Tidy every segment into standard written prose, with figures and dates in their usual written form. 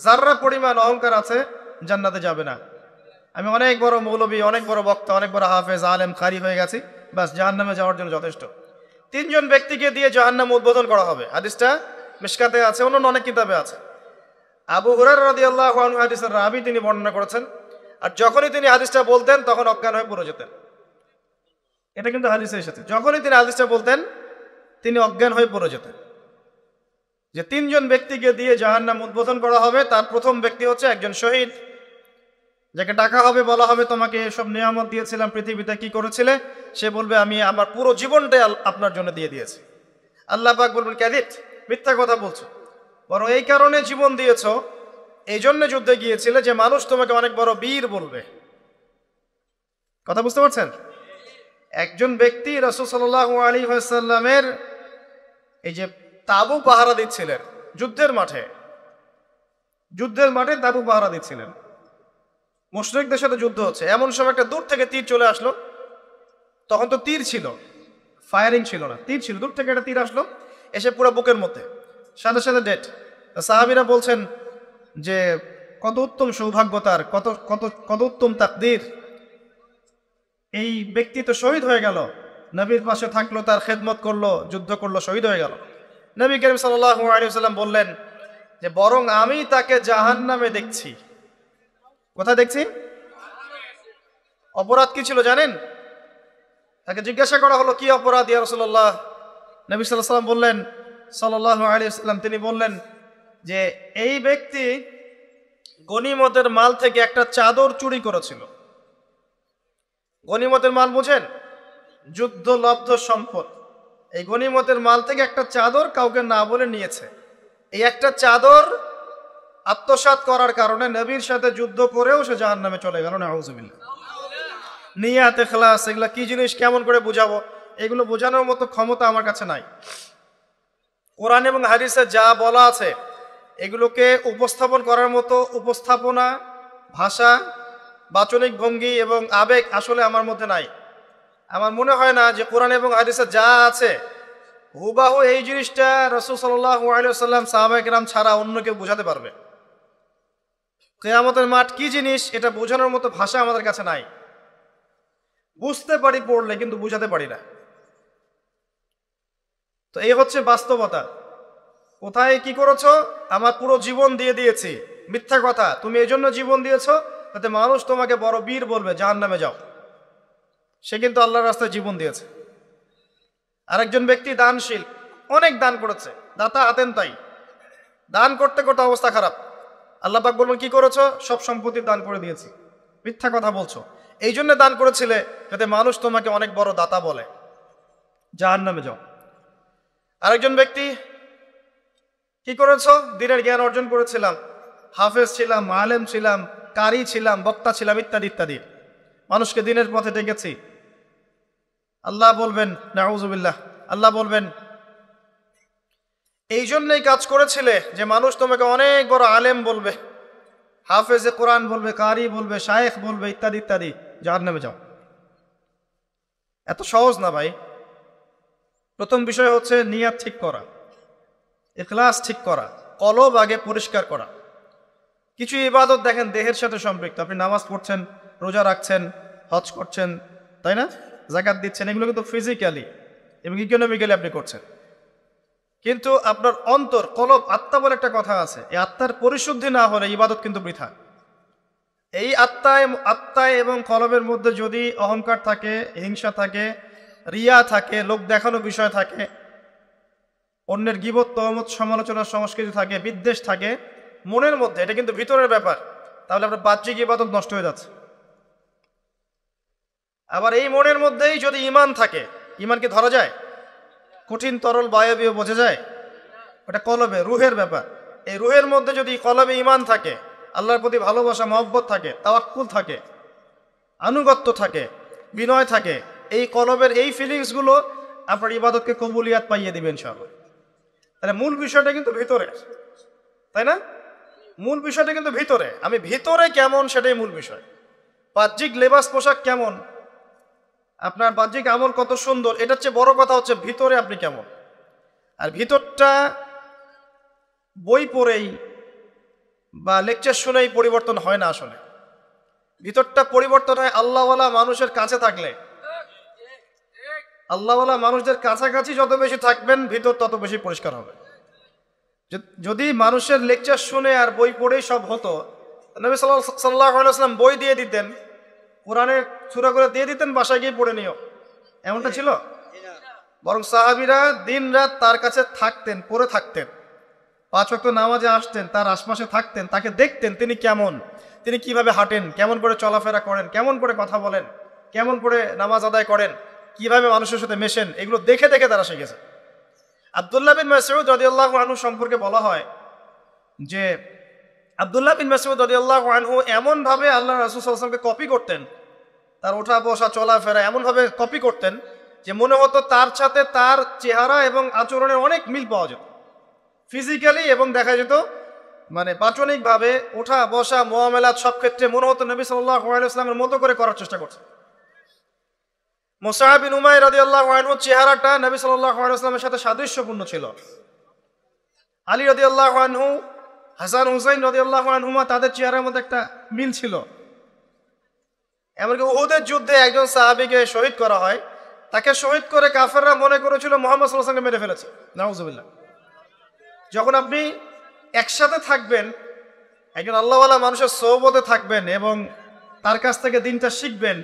যাররা পরিমাণ অহংকার আছে জান্নাতে যাবে না। আমি অনেক বড় মৌলবী, অনেক বড় বক্তা, অনেক বড় হাফেজ, আলেম, কারি হয়ে গেছি, বাস জাহান্নামে যাওয়ার জন্য যথেষ্ট। তিনজন ব্যক্তিকে দিয়ে জাহান্নাম উদ্বোধন করা হবে। হাদিসটা মিশকাতে আছে, অন্য অনেক কিতাবে আছে। আবু হুরায়রা রাদিয়াল্লাহু আনহু হাদিসের রাবী, তিনি বর্ণনা করেছেন। আর যখনই তিনি হাদিসটা বলতেন তখন অজ্ঞান হয়ে পড়ে যেতেন। এটা কিন্তু হাদিসে এসেছে, যখনই তিনি হাদিসটা বলতেন তিনি অজ্ঞান হয়ে পড়ে যেতেন। যে তিনজন ব্যক্তিকে দিয়ে জাহান্নাম উদ্বোধন করা হবে, তার প্রথম ব্যক্তি হচ্ছে একজন শহীদ, যাকে ডাকা হবে, বলা হবে তোমাকে এসব নিয়ামত দিয়েছিলাম, পৃথিবীতে কি করেছিলে? সে বলবে আমি আমার পুরো জীবনটাই আপনার জন্য দিয়ে দিয়েছি। আল্লাহ পাক বলবেন কাযিব, মিথ্যা কথা বলছো, বরং এই কারণে জীবন দিয়েছ, এই জন্য যুদ্ধে গিয়েছিলে যে মানুষ তোমাকে অনেক বড় বীর বলবে। কথা বুঝতে পারছেন? একজন ব্যক্তি রাসূল সাল্লাল্লাহু আলাইহি ওয়াসাল্লামের এই যে তাবু পাহারা দিচ্ছিলেন, যুদ্ধের মাঠে তাবু পাহারা দিচ্ছিলেন, মুশরিকদের সাথে যুদ্ধ হচ্ছে। এমন সময় একটা দূর থেকে তীর চলে আসলো। তখন তো তীর ছিল, ফায়ারিং ছিল না, তীর ছিল। দূর থেকে একটা তীর আসলো, এসে পুরো বুকের মধ্যে, সাথে সাথে ডেট। সাহাবীরা বলছেন যে কত উত্তম সৌভাগ্য তার, কত কত কত উত্তম তাকদীর, এই ব্যক্তি তো শহীদ হয়ে গেল, নবীর পাশে থাকলো, তার খেদমত করলো, যুদ্ধ করলো, শহীদ হয়ে গেল। নবী করিম সাল্লাল্লাহু আলাইহি ওয়াসাল্লাম বললেন যে বরং আমি তাকে জাহান্নামে দেখছি। কোথায় দেখছি? অপরাধ কি ছিল জানেন? তাকে জিজ্ঞাসা করা হলো কি অপরাধ ইয়া রাসূলুল্লাহ? নবী সাল্লাল্লাহু আলাইহি ওয়াসাল্লাম বললেন, সাল্লাল্লাহু আলাইহি ওয়াসাল্লাম তিনি বললেন যে এই ব্যক্তি গনিমতের মাল থেকে একটা চাদর চুরি করেছিল। গনিমতের মাল বুঝেন? যুদ্ধলব্ধ সম্পদ। এই গনিমতের মাল থেকে একটা চাদর কাউকে না বলে নিয়েছে। এই একটা চাদর আত্মসাৎ করার কারণে নবীর সাথে যুদ্ধ করেও সে জাহান্নামে চলে গেল। নাউযুবিল্লাহ। নিয়াত, ইখলাস, এগুলা কি জিনিস, কেমন করে বুঝাবো? এগুলো বোঝানোর মতো ক্ষমতা আমার কাছে নাই। কোরআন এবং হাদিসে যা বলা আছে এগুলোকে উপস্থাপন করার মতো উপস্থাপনা, ভাষা, বাচনিক ভঙ্গি এবং আবেগ আসলে আমার মধ্যে নাই। আমার মনে হয় না যে কোরআন এবং হাদিসে যা আছে হুবাহু এই জিনিসটা রাসূল সাল্লাল্লাহু আলাইহি ওয়াসাল্লাম, সাহাবায়ে কেরাম ছাড়া অন্য কেউ বোঝাতে পারবে। কিয়ামতের মাঠ কি জিনিস এটা বোঝানোর মতো ভাষা আমাদের কাছে নাই। বুঝতে পারি পড়লে, কিন্তু বুঝাতে পারি না। তো এই হচ্ছে বাস্তবতা। কোথায় কি করেছো? আমার পুরো জীবন দিয়ে দিয়েছি। মিথ্যা কথা, তুমি এই জন্য জীবন দিয়েছো যাতে মানুষ তোমাকে বড় বীর বলবে, জাহান্নামে যাও। সে কিন্তু আল্লাহর রাস্তায় জীবন দিয়েছে। আরেকজন ব্যক্তি দানশীল, অনেক দান করেছে, দাতা হাতেন তাই, দান করতে করতে অবস্থা খারাপ। আল্লাহ পাক বলবেন কি করেছো? সব সম্পত্তি দান করে দিয়েছি। মিথ্যা কথা বলছো, এই জন্য দান করেছিলে যাতে মানুষ তোমাকে অনেক বড় দাতা বলে, জাহান্নামে যাও। আরেকজন ব্যক্তি কি করেছো? দ্বীনের জ্ঞান অর্জন করেছিলাম, হাফেজ ছিলাম, আলেম ছিলাম, কারি ছিলাম, বক্তা ছিলাম, ইত্যাদি ইত্যাদি, মানুষকে দ্বীনের পথে ডেকেছি। আল্লাহ বলবেন, নাউযুবিল্লাহ, আল্লাহ বলবেন এই জন্যই কাজ করেছিলে যে মানুষ তোমাকে অনেক বড় আলেম বলবে, হাফেজে কোরআন বলবে, কারি বলবে, শায়েখ বলবে, ইত্যাদি ইত্যাদি, জাহান্নামে যাও। এত সহজ না ভাই। প্রথম বিষয় হচ্ছে নিয়াত ঠিক করা, ইখলাস ঠিক করা, কলব আগে পরিষ্কার করা। কিছু ইবাদত দেখেন দেহের সাথে সম্পৃক্ত, আপনি নামাজ পড়ছেন, রোজা রাখছেন, হজ করছেন, তাই না, যাকাত দিচ্ছেন, এগুলো কিন্তু ফিজিক্যালি এবং ইকোনমিক্যালি আপনি করছেন। কিন্তু আপনার অন্তর, কলব, আত্মা বলে একটা কথা আছে, এই আত্মার পরিশুদ্ধি না হলে ইবাদত কিন্তু বৃথা। এই আত্মায় এবং কলবের মধ্যে যদি অহংকার থাকে, হিংসা থাকে, রিয়া থাকে, লোক দেখানো বিষয় থাকে, অন্যের গীবত, তহমত, সমালোচনার সংস্কৃতি থাকে, বিদ্বেষ থাকে মনের মধ্যে, এটা কিন্তু ভিতরের ব্যাপার, তাহলে আপনার বাহ্যিক ইবাদত নষ্ট হয়ে যাচ্ছে। আবার এই মনের মধ্যেই যদি ঈমান থাকে, ঈমানকে ধরা যায়? কঠিন তরল বায়বীয় বোঝা যায়? ওটা কলবে, রুহের ব্যাপার। এই রুহের মধ্যে যদি কলবে ঈমান থাকে, আল্লাহর প্রতি ভালোবাসা, মহব্বত থাকে, তাওয়াক্কুল থাকে, আনুগত্য থাকে, বিনয় থাকে, এই কলবের এই ফিলিংসগুলো আপনার ইবাদতকে কবুলিয়াত পাইয়ে দিবেন ইনশাআল্লাহ। তাহলে মূল বিষয়টা কিন্তু ভিতরে, তাই না? মূল বিষয়টা কিন্তু ভিতরে। আমি ভিতরে কেমন সেটাই মূল বিষয়। বাহ্যিক লেবাস পোশাক কেমন, আপনার বাহ্যিক আমল কত সুন্দর, এটার চেয়ে বড় কথা হচ্ছে ভিতরে আপনি কেমন। আর ভিতরটা বই পড়েই, বা লেকচার শুনেই পরিবর্তন হয় না। আসলে ভিতরটা পরিবর্তন হয় আল্লাহওয়ালা মানুষের কাছে থাকলে। আল্লাহওয়ালা মানুষদের কাছাকাছি যত বেশি থাকবেন, ভিতর তত বেশি পরিষ্কার হবে। যদি মানুষের লেকচার শুনে আর বই পড়েই সব হতো, নবী সাল্লাল্লাহু আলাইহি ওয়াসাল্লাম বই দিয়ে দিতেন, কোরআনের সূরা করে দিয়ে দিতেন, বাসায় গিয়ে পড়ে নিও, এমনটা ছিল? বরং সাহাবীরা দিন রাত তার কাছে থাকতেন, পড়ে থাকতেন, 5 ওয়াক্ত নামাজে আসতেন, তার আশপাশে থাকতেন, তাকে দেখতেন তিনি কেমন, তিনি কিভাবে হাঁটেন, কেমন করে চলাফেরা করেন, কেমন করে কথা বলেন, কেমন করে নামাজ আদায় করেন, কিভাবে মানুষের সাথে মেশেন, এগুলো দেখে দেখে তারা শিখেছে। আব্দুল্লাহ বিন মাসউদ রাদিয়াল্লাহু আনহু সম্পর্কে বলা হয় যে আব্দুল্লাহ বিন মাসউদ রাদিয়াল্লাহু আনহু এমনভাবে আল্লাহ রাসূল সাল্লাল্লাহু আলাইহি ওয়াসাল্লামকে কপি করতেন, তার ওঠা বসা চলাফেরা এমনভাবে কপি করতেন যে মনে হতো তার সাথে তার চেহারা এবং আচরণের অনেক মিল পাওয়া যেত, ফিজিক্যালি, এবং দেখা যেত মানে বাচনিকভাবে, ওঠা বসা মুআমালাত সব ক্ষেত্রে মনে হতো নবী সাল্লাল্লাহু আলাইহি ওয়াসাল্লামের মতো করে করার চেষ্টা করছে। মুসআব বিন উমাইর রাদিয়াল্লাহু আনহু চেহারাটা নবী সাল্লাল্লাহু আলাইহি ওয়াসাল্লামের সাথে সাদৃশ্যপূর্ণ ছিল। আলী রাদিয়াল্লাহু আনহু, হাসান হুসাইন রাদিয়াল্লাহু আনহুমা, তাদের চেহারার মধ্যে একটা মিল ছিল। এমনকি উহুদের যুদ্ধে একজন সাহাবীকে শহীদ করা হয়, তাকে শহীদ করে কাফেররা মনে করেছিল মুহাম্মদ সাল্লাল্লাহু আলাইহি ওয়াসাল্লামকে মেরে ফেলেছে। নাউজুবিল্লাহ। যখন আপনি একসাথে থাকবেন, একজন আল্লাহওয়ালা মানুষের সোহবতে থাকবেন এবং তার কাছ থেকে দিনটা শিখবেন,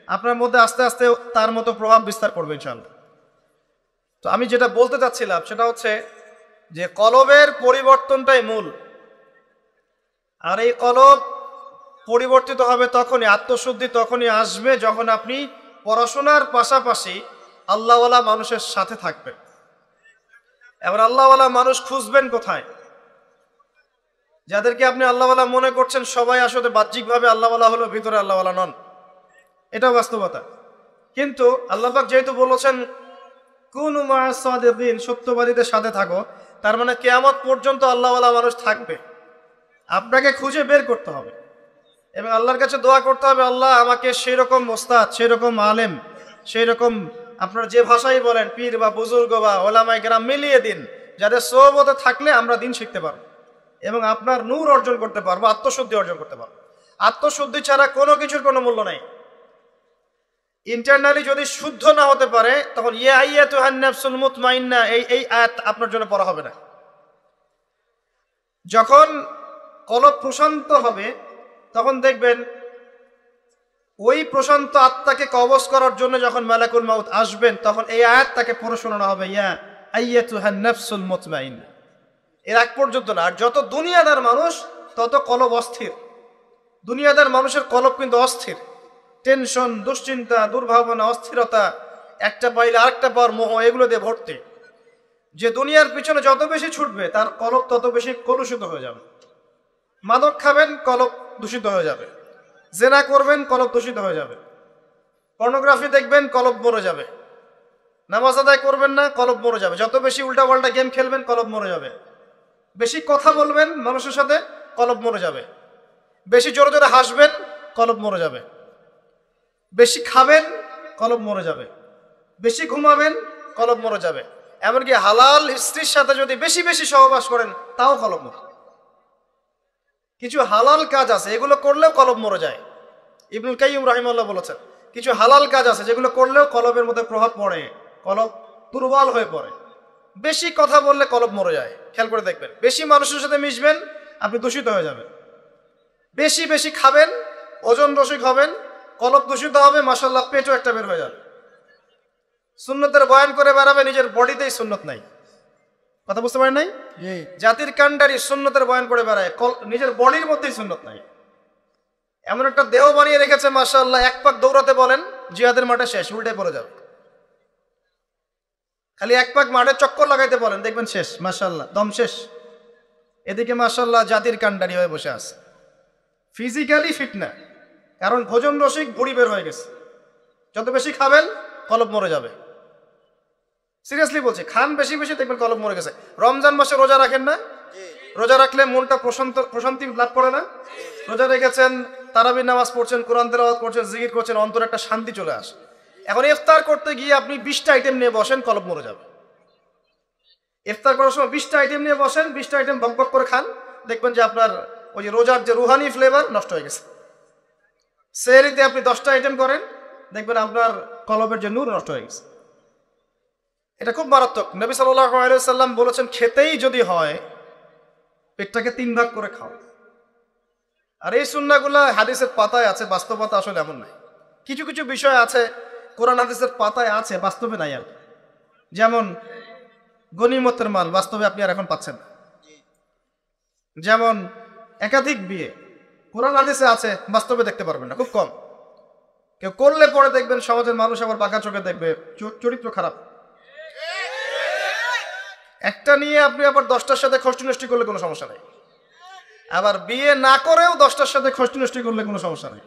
আপনার মধ্যে আস্তে আস্তে তার মতো প্রভাব বিস্তার করবে ইনশাআল্লাহ। তো আমি যেটা বলতে চাচ্ছিলাম সেটা হচ্ছে যে কলবের পরিবর্তনটাই মূল। আর এই কলব পরিবর্তিত হবে তখনই, আত্মশুদ্ধি তখনই আসবে যখন আপনি পড়াশোনার পাশাপাশি আল্লাহওয়ালা মানুষের সাথে থাকবেন। এবার আল্লাহওয়ালা মানুষ খুঁজবেন কোথায়? যাদেরকে আপনি আল্লাহওয়ালা মনে করছেন সবাই আসলে বাহ্যিকভাবে আল্লাহওয়ালা হলো, ভিতরে আল্লাহওয়ালা নন, এটাও বাস্তবতা। কিন্তু আল্লাহ পাক যেহেতু বলেছেন কুনু মা'আস সাদিকিন, সত্যবাদীদের সাথে থাকো, তার মানে কিয়ামত পর্যন্ত আল্লাহওয়ালা মানুষ থাকবে। আপনাকে খুঁজে বের করতে হবে এবং আল্লাহর কাছে দোয়া করতে হবে, আল্লাহ আমাকে সেই রকম ওস্তাদ, সেই রকম আলেম, সেই রকম আপনার যে ভাষাই বলেন পীর বা বুজুর্গ বা ওলামায়ে কেরাম মিলিয়ে দিন, যাদের সোহবতে থাকলে আমরা দিন শিখতে পারবো এবং আপনার নূর অর্জন করতে পারবো, আত্মশুদ্ধি অর্জন করতে পারবো। আত্মশুদ্ধি ছাড়া কোনো কিছুর কোনো মূল্য নাই। ইন্টারনালি যদি শুদ্ধ না হতে পারে, তখন ইয়া আইয়াতুহান নাফসুল মুতমাইন্না এই আয়াত আপনার জন্য পড়া হবে না। যখন কলব প্রশান্ত হবে তখন দেখবেন ওই প্রশান্ত আত্মাকে কবজ করার জন্য যখন মালাকুল মাউত আসবেন, তখন এই আয়াত তাকে পড়ে শোনানো হবে, ইয়া আইয়াতুহান নাফসুল মুতমাইন্না। এর আগ পর্যন্ত না। আর যত দুনিয়াদার মানুষ তত কলব অস্থির। দুনিয়াদার মানুষের কলব কিন্তু অস্থির, টেনশন, দুশ্চিন্তা, দুর্ভাবনা, অস্থিরতা, একটা পাইলে আরেকটা পাওয়ার মোহ, এগুলো দিয়ে ভর্তি। যে দুনিয়ার পিছনে যত বেশি ছুটবে তার কলব তত বেশি কলুষিত হয়ে যাবে। মাদক খাবেন, কলব দূষিত হয়ে যাবে। জেনা করবেন, কলব দূষিত হয়ে যাবে। পর্নোগ্রাফি দেখবেন, কলব মরে যাবে। নামাজ আদায় করবেন না, কলব মরে যাবে। যত বেশি উল্টাপাল্টা গেম খেলবেন, কলব মরে যাবে। বেশি কথা বলবেন মানুষের সাথে, কলব মরে যাবে। বেশি জোরে জোরে হাসবেন, কলব মরে যাবে। বেশি খাবেন, কলব মরে যাবে। বেশি ঘুমাবেন, কলব মরে যাবে। এমনকি হালাল স্ত্রীর সাথে যদি বেশি বেশি সহবাস করেন, তাও কলব মরে। কিছু হালাল কাজ আছে, এগুলো করলেও কলব মরে যায়। ইবনুল কাইয়্যিম রাহিমাহুল্লাহ বলেছেন কিছু হালাল কাজ আছে যেগুলো করলেও কলবের মধ্যে প্রভাব পড়ে, কলব দুর্বল হয়ে পড়ে। বেশি কথা বললে কলব মরে যায়। খেয়াল করে দেখবেন, বেশি মানুষের সাথে মিশবেন, আপনি দূষিত হয়ে যাবেন। বেশি বেশি খাবেন, ওজন রসিক হবেন, কলব দূষিত হবে, মাশাআল্লাহ পেটও একটা বের হয়ে যাবে। সুন্নতের বয়ান করে বেড়াবে, নিজের বডিতেই সুন্নত নাই। কথা বুঝতে পারেন নাই? জাতির কান্ডারি সুন্নতের বয়ান করে বেড়ায়, নিজের বডির মধ্যেই সুন্নত নাই। এমন একটা দেহ বানিয়ে রেখেছে মাশাআল্লাহ, এক পাক দৌড়াতে বলেন জিহাদের মাঠে শেষ, উল্টে পড়ে যাবে। খালি এক পাক মাঠে চক্কর লাগাইতে বলেন, দেখবেন শেষ, মাশাআল্লাহ দম শেষ। এদিকে মাশাআল্লাহ জাতির কান্ডারি হয়ে বসে আছে, ফিজিক্যালি ফিট না, কারণ ভোজন রসিক, ভুঁড়ি বের হয়ে গেছে। যত বেশি খাবেন কলব মরে যাবে। সিরিয়াসলি বলছি, খান বেশি বেশি, দেখবেন কলব মরে গেছে। রমজান মাসে রোজা রাখেন না? রোজা রাখলে মনটা প্রশান্তি লাভ করে না? রোজা রেখেছেন, তারাবির নামাজ পড়ছেন, কোরআন তেলাওয়াত করছেন, জিকির করছেন, অন্তরে একটা শান্তি চলে আসে। এখন ইফতার করতে গিয়ে আপনি 20টা আইটেম নিয়ে বসেন, কলব মরে যাবে। ইফতার করার সময় 20টা আইটেম নিয়ে বসেন, 20টা আইটেম ভক ভক করে খান, দেখবেন যে আপনার ওই যে রোজার যে রুহানি ফ্লেভার নষ্ট হয়ে গেছে। সেহরিতে আপনি 10টা আইটেম করেন, দেখবেন আপনার কলবের যে নূর নষ্ট হয়ে গেছে। এটা খুব মারাত্মক। নবী সাল্লাল্লাহু আলাইহি সাল্লাম বলেছেন, খেতেই যদি হয় পেটটাকে 3 ভাগ করে খাও। আর এই সুন্নাহগুলা হাদিসের পাতায় আছে, বাস্তবতা আসলে এমন নাই। কিছু কিছু বিষয় আছে কোরআন হাদিসের পাতায় আছে, বাস্তবে নাই। আর যেমন গনিমতের মাল, বাস্তবে আপনি আর এখন পাচ্ছেন না। যেমন একাধিক বিয়ে, কোরআন হাদিসে আছে, বাস্তবে দেখতে পারবেন না, খুব কম। কেউ করলে পরে দেখবেন সমাজের মানুষ আবার বাঁকা চোখে দেখবে, চরিত্র খারাপ। একটা নিয়ে আপনি আবার 10টার সাথে খষ্টি নষ্টি করলে কোনো সমস্যা নেই, আবার বিয়ে না করেও 10টার সাথে খষ্টি নষ্টি করলে কোনো সমস্যা নেই।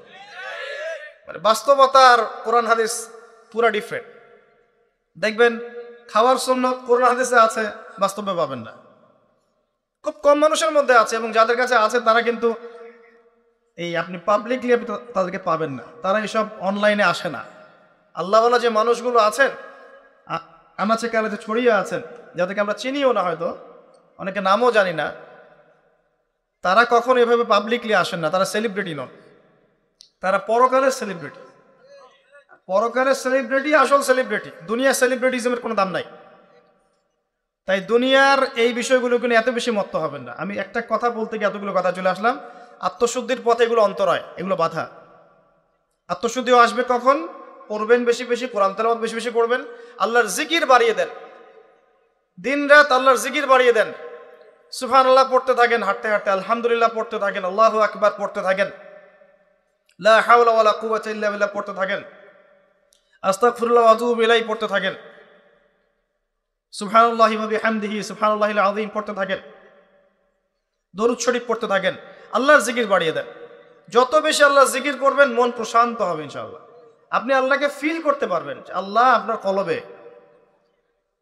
মানে বাস্তবতা আর কোরআন হাদিস পুরা ডিফারেন্ট। দেখবেন খাওয়ার সুন্নাত কোরআন হাদিসে আছে, বাস্তবে পাবেন না। খুব কম মানুষের মধ্যে আছে, এবং যাদের কাছে আছে তারা কিন্তু এই আপনি পাবলিকলি আপনি তাদেরকে পাবেন না, তারা এসব অনলাইনে আসে না। আল্লাহওয়ালা যে মানুষগুলো আছেন, আনাচে কানাচে ছড়িয়ে আছেন, যাদেরকে আমরা চিনিও না, হয়তো অনেকে নামও জানি না, তারা কখন এভাবে পাবলিকলি আসেন না। তারা সেলিব্রিটি নন, তারা পরকালের সেলিব্রিটি। পরকালের সেলিব্রিটি আসল সেলিব্রিটি, দুনিয়ার সেলিব্রিটিজমের কোনো দাম নাই। তাই দুনিয়ার এই বিষয়গুলোকে নিয়ে এত বেশি মত্ত হবেন না। আমি একটা কথা বলতে গিয়ে এতগুলো কথা চলে আসলাম। আত্মশুদ্ধির পথে এগুলো অন্তরায়, এগুলো বাধা। আত্মশুদ্ধিও আসবে কখন? পড়বেন বেশি বেশি, কোরআন তেলাওয়াত বেশি বেশি করবেন, আল্লাহর জিকির বাড়িয়ে দেন, দিন রাত আল্লাহর জিকির বাড়িয়ে দেন। সুবহানাল্লাহ পড়তে থাকেন, হাঁটতে হাঁটতে আলহামদুলিল্লাহ পড়তে থাকেন, আল্লাহু আকবার পড়তে থাকেন, লা হাওলা ওয়ালা কুওয়াতা ইল্লা বিল্লাহ পড়তে থাকেন, আস্তাগফিরুল্লাহ ওয়া আতুবু ইলাইহি পড়তে থাকেন, সুবহানাল্লাহি ওয়া বিহামদিহি সুবহানাল্লাহিল আযীম পড়তে থাকেন, দরুদ শরীফ পড়তে থাকেন, আল্লাহর জিকির বাড়িয়ে দেন। যত বেশি আল্লাহর জিকির করবেন, মন প্রশান্ত হবে ইনশাআল্লাহ। আপনি আল্লাহকে ফিল করতে পারবেন, আল্লাহ আপনার কলবে।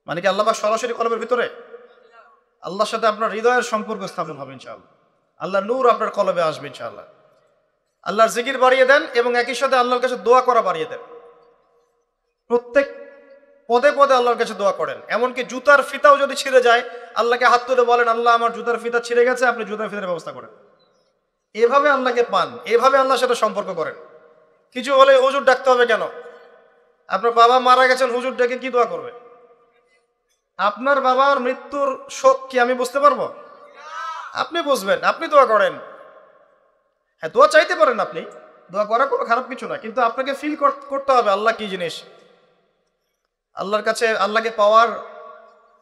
মানে কি আল্লাহ পাক সরাসরি কলবের ভিতরে? আল্লাহর সাথে আপনার হৃদয়ের সম্পর্ক স্থাপন হবে ইনশাআল্লাহ। আল্লাহর নূর আপনার কলবে আসবে ইনশাআল্লাহ। আল্লাহর জিকির বাড়িয়ে দেন, এবং একই সাথে আল্লাহর কাছে দোয়া করা বাড়িয়ে দেন। প্রত্যেক পদে পদে আল্লাহর কাছে দোয়া করেন। এমনকি জুতার ফিতাও যদি ছিঁড়ে যায়, আল্লাহকে হাত তুলে বলেন, আল্লাহ আমার জুতার ফিতা ছিঁড়ে গেছে, আপনি জুতার ফিতার ব্যবস্থা করেন। এভাবে আল্লাহকে পান, এভাবে আল্লাহর সাথে সম্পর্ক করেন। কিছু হলে হুজুর ডাকতে হবে কেন? আপনার বাবা মারা গেছেন, হুজুর ডেকে কি দোয়া করবে? আপনার বাবার মৃত্যুর শোক কি আমি বুঝতে পারবো? আপনি বুঝবেন, আপনি দোয়া করেন। হ্যাঁ, দোয়া চাইতে পারেন, আপনি দোয়া করা কোনো খারাপ কিছু না, কিন্তু আপনাকে ফিল করতে হবে আল্লাহ কি জিনিস। আল্লাহর কাছে আল্লাহকে পাওয়ার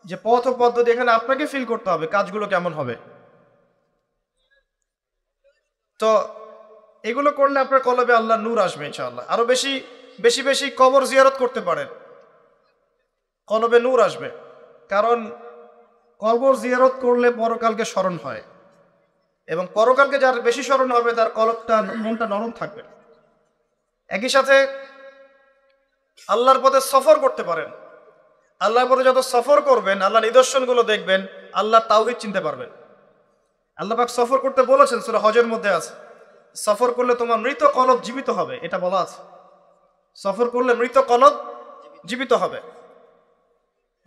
যে পথ ও পদ্ধতি, এখানে আপনাকে ফিল করতে হবে কাজগুলো কেমন হবে। তো এগুলো করলে আপনার কলবে আল্লাহর নূর আসবে ইনশাআল্লাহ। আরো বেশি বেশি বেশি কবর জিয়ারত করতে পারেন, কলবে নূর আসবে। কারণ কবর জিয়ারত করলে পরকালকে স্মরণ হয়, এবং পরকালকে যার বেশি স্মরণ হবে তার কলবটা, মনটা নরম থাকবে। একই সাথে আল্লাহর পথে সফর করতে পারেন। আল্লাহর পথে যত সফর করবেন, আল্লাহর নিদর্শনগুলো দেখবেন, আল্লাহ তাওহীদ চিনতে পারবেন। আল্লাহ পাক সফর করতে বলেছেন, সূরা হজের মধ্যে আছে, সফর করলে তোমার মৃত কলব জীবিত হবে, এটা বলা আছে। সফর করলে মৃত কলব জীবিত হবে।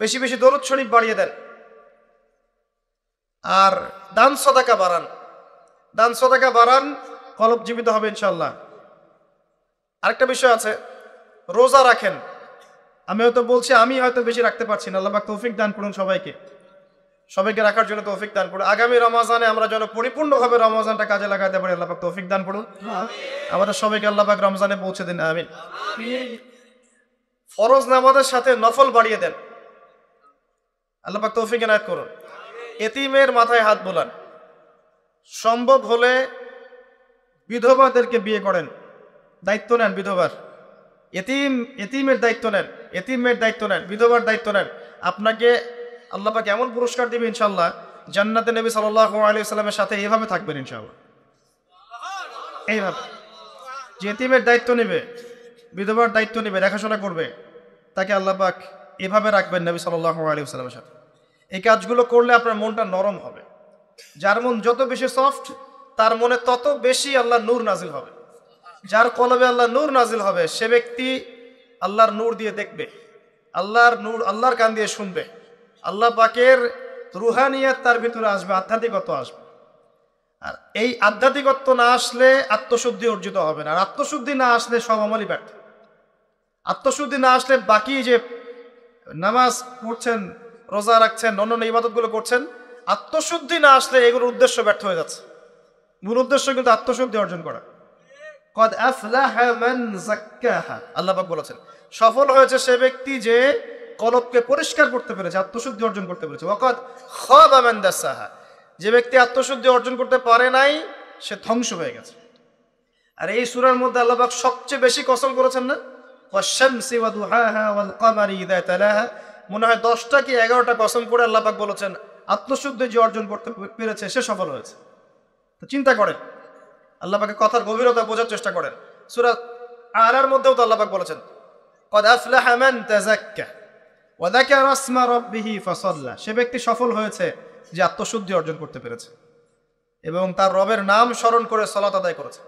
বেশি বেশি দরুদ শরীফ বাড়িয়ে দেন, আর দান সদাকা বাড়ান। দান সদাকা বাড়ান, কলব জীবিত হবে ইনশাআল্লাহ। আরেকটা বিষয় আছে, রোজা রাখেন। আমি হয়তো বলছি, আমি হয়তো বেশি রাখতে পারছি না, আল্লাহ পাক তৌফিক দান করুন সবাইকে, সবাইকে রাখার জন্য তৌফিক দান করুন। আগামী রমজানে আমরা যেন পরিপূর্ণভাবে রমজানটা কাজে লাগাতে পারি, আল্লাহ পাক তৌফিক দান করুন। আমাদের সবাইকে আল্লাহ পাক রমজানে পৌঁছে দিন, আমিন। ফরজ নামাজের সাথে নফল বাড়িয়ে দেন, আল্লাহ পাক তৌফিক এনায়েত করুন। এতিমের মাথায় হাত বোলান, সম্ভব হলে বিধবাদেরকে বিয়ে করেন, দায়িত্ব নেন বিধবার। এতিমের দায়িত্ব নেন, এতিমের দায়িত্ব নেন, বিধবার দায়িত্ব নেন। আপনাকে আল্লাহ পাক এমন পুরস্কার দিবে ইনশাআল্লাহ, জান্নাতে নবী সাল্লাল্লাহু আলাইহি ওয়াসাল্লামের সাথে এইভাবে থাকবেন ইনশাআল্লাহ। এইভাবে যে এতিমের দায়িত্ব নেবে, বিধবার দায়িত্ব নেবে, দেখাশোনা করবে, তাকে আল্লাহ পাক এভাবে রাখবেন নবী সাল্লাল্লাহু আলাইহি ওয়াসাল্লামের সাথে। এই কাজগুলো করলে আপনার মনটা নরম হবে। যার মন যত বেশি সফট, তার মনে তত বেশি আল্লাহর নূর নাজিল হবে। যার কলবে আল্লাহর নূর নাজিল হবে, সে ব্যক্তি আল্লাহর নূর দিয়ে দেখবে, আল্লাহর নূর, আল্লাহর কান দিয়ে শুনবে, আল্লাহ পাকের রুহানিয়াত তার ভিতরে আসবে, আধ্যাত্মিকতা আসবে। আর এই আধ্যাত্মিকত্ব না আসলে আত্মশুদ্ধি অর্জিত হবে না, আর আত্মশুদ্ধি না আসলে সব আমলই ব্যর্থ। আত্মশুদ্ধি না আসলে বাকি যে নামাজ পড়ছেন, রোজা রাখছেন, অন্যান্য ইবাদতগুলো করছেন, আত্মশুদ্ধি না আসলে এগুলোর উদ্দেশ্য ব্যর্থ হয়ে যাচ্ছে। মূল উদ্দেশ্য কিন্তু আত্মশুদ্ধি অর্জন করা। কদ আফলাহা মান যাক্কাহা, আল্লাহ পাক বলেছেন সফল হয়েছে সে ব্যক্তি যে কলবকে পরিষ্কার করতে পেরেছে, আত্মশুদ্ধি অর্জন করতে পেরেছে। ওয়াকাদ খাবা মান দাসাহা, যে ব্যক্তি আত্মশুদ্ধি অর্জন করতে পারে নাই সে ধ্বংস হয়ে গেছে। আর এই সূরার মধ্যে আল্লাহ পাক সবচেয়ে বেশি কসম করেছেন না, ওয়াশ-শামসি ওয়া দুহাহা ওয়াল কমারি ইযা তালাহা, মনে হয় 10টা কি 11টা কসম করে আল্লাহ পাক বলেছেন আত্মশুদ্ধি যে অর্জন করতে পেরেছে সে সফল হয়েছে। তো চিন্তা করেন, আল্লাহ পাকের কথার গভীরতা বোঝার চেষ্টা করেন। সূরা আরার মধ্যেও তো আল্লাহ পাক বলেছেন কদ আফলাহা মান তাযাক্কা ওয়া যাকারা ইসমা রাব্বিহি ফাসাল্লা, সে ব্যক্তি সফল হয়েছে যে আত্মশুদ্ধি অর্জন করতে পেরেছে এবং তার রবের নাম স্মরণ করে সালাত আদায় করেছে।